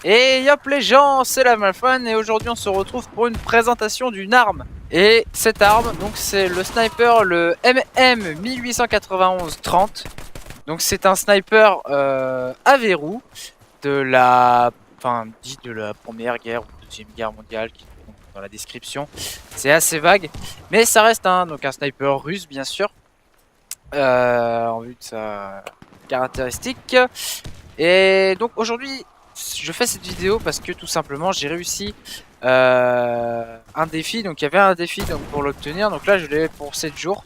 Et yop les gens, c'est la Malfan et aujourd'hui on se retrouve pour une présentation d'une arme. Et cette arme, donc c'est le sniper, le MM 1891-30. Donc c'est un sniper à verrou de la, dit de la première guerre ou deuxième guerre mondiale qui est dans la description. C'est assez vague, mais ça reste donc un sniper russe bien sûr, en vue de sa caractéristique. Et donc aujourd'hui je fais cette vidéo parce que tout simplement j'ai réussi un défi. Donc il y avait un défi donc, pour l'obtenir. Donc là je l'ai pour 7 jours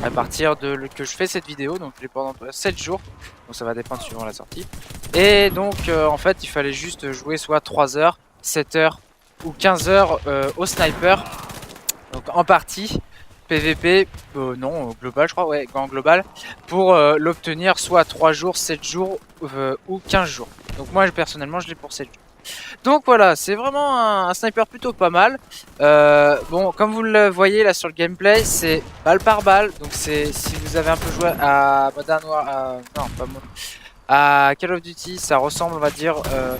à partir de que je fais cette vidéo. Donc je l'ai pendant 7 jours. Donc ça va dépendre suivant la sortie. Et donc en fait il fallait juste jouer soit 3 heures, 7 heures ou 15 heures au sniper. Donc en partie PVP, non, global je crois, ouais, en global, pour l'obtenir soit 3 jours, 7 jours ou 15 jours. Donc moi personnellement je l'ai pour 7 jours. Donc voilà, c'est vraiment un sniper plutôt pas mal. Bon, comme vous le voyez là sur le gameplay, c'est balle par balle. Donc c'est si vous avez un peu joué à Modern Warfare, non pas à Call of Duty, ça ressemble on va dire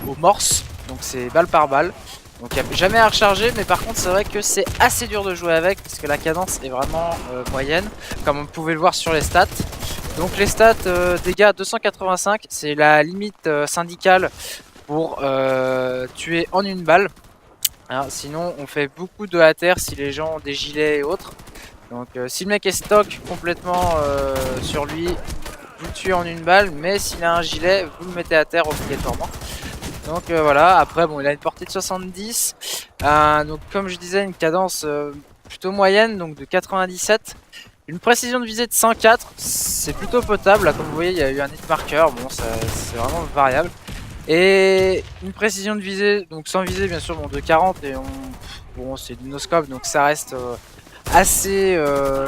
aux morses. Donc c'est balle par balle. Donc il n'y a jamais à recharger, mais par contre c'est vrai que c'est assez dur de jouer avec parce que la cadence est vraiment moyenne, comme vous pouvez le voir sur les stats. Donc les stats dégâts 285, c'est la limite syndicale pour tuer en une balle. Hein, sinon on fait beaucoup de ATR si les gens ont des gilets et autres. Donc si le mec est stock complètement sur lui, vous le tuez en une balle, mais s'il a un gilet, vous le mettez à terre obligatoirement. Donc voilà, après bon il a une portée de 70, donc comme je disais une cadence plutôt moyenne, donc de 97, une précision de visée de 104, c'est plutôt potable, là comme vous voyez il y a eu un hit marker, bon c'est vraiment variable, et une précision de visée, donc sans visée bien sûr, bon, de 40, et bon c'est du no-scope, donc ça reste assez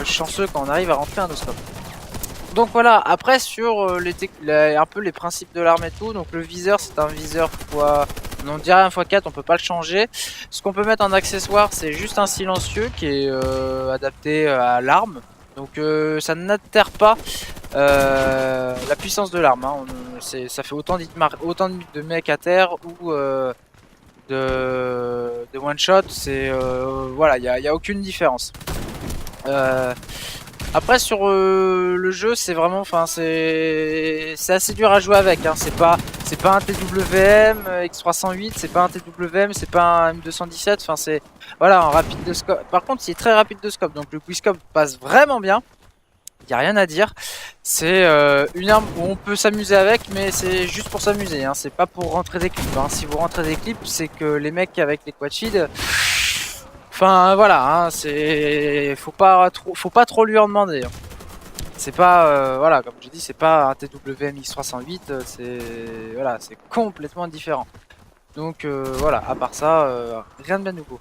chanceux quand on arrive à rentrer un no-scope. Donc voilà, après sur un peu les principes de l'arme et tout, donc le viseur c'est un viseur on dirait un x4, on peut pas le changer. Ce qu'on peut mettre en accessoire c'est juste un silencieux qui est adapté à l'arme. Donc ça n'altère pas la puissance de l'arme, hein. Ça fait autant de mecs à terre ou de one shot, voilà, il n'y a aucune différence. Après sur le jeu c'est vraiment, c'est assez dur à jouer avec, hein. C'est pas un TWM X308, c'est pas un TWM, c'est pas un M217, enfin c'est voilà, en rapide de scope. Par contre c'est très rapide de scope, donc le quickscope passe vraiment bien. Y a rien à dire. C'est une arme où on peut s'amuser avec, mais c'est juste pour s'amuser, hein. C'est pas pour rentrer des clips, hein. Si vous rentrez des clips, c'est que les mecs avec les quad feed, enfin voilà, hein, faut pas trop lui en demander, hein. C'est pas voilà, comme j'ai dit, c'est pas un TWM X308, voilà, c'est complètement différent. Donc voilà, à part ça, rien de bien nouveau.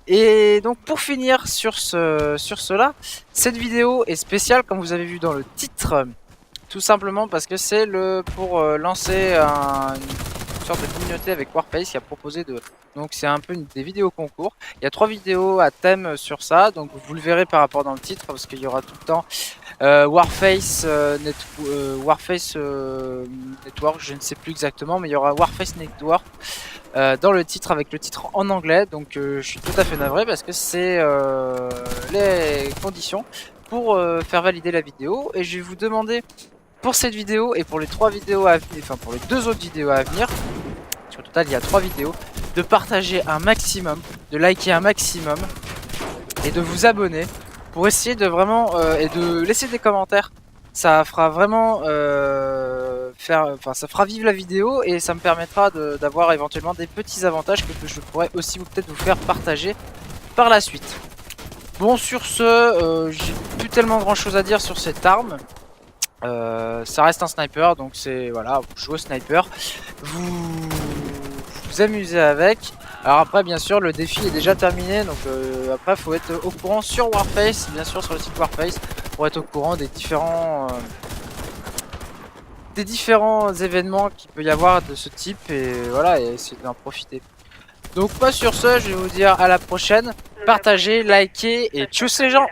Et donc pour finir sur cela, cette vidéo est spéciale comme vous avez vu dans le titre, tout simplement parce que c'est pour lancer une sorte de communauté avec Warface qui a proposé de... Donc c'est un peu des vidéos concours. Il y a 3 vidéos à thème sur ça, donc vous le verrez par rapport dans le titre parce qu'il y aura tout le temps Warface Network, je ne sais plus exactement, mais il y aura Warface Network dans le titre avec le titre en anglais. Donc je suis tout à fait navré parce que c'est les conditions pour faire valider la vidéo. Et je vais vous demander pour cette vidéo et pour les 3 vidéos à venir, enfin pour les 2 autres vidéos à venir, parce qu'au total il y a 3 vidéos, de partager un maximum, de liker un maximum et de vous abonner pour essayer de vraiment et de laisser des commentaires. Ça fera vraiment ça fera vivre la vidéo et ça me permettra d'avoir éventuellement des petits avantages que je pourrais aussi peut-être vous faire partager par la suite. Bon, sur ce, j'ai plus tellement grand chose à dire sur cette arme. Ça reste un sniper, donc c'est voilà, vous jouez au sniper, vous amusez avec. Alors après bien sûr le défi est déjà terminé, donc après faut être au courant sur Warface, bien sûr sur le site Warface, pour être au courant des différents événements qu'il peut y avoir de ce type, et voilà, et essayer d'en profiter. Donc pas sur ce, je vais vous dire à la prochaine, partagez, likez et tchuss les gens.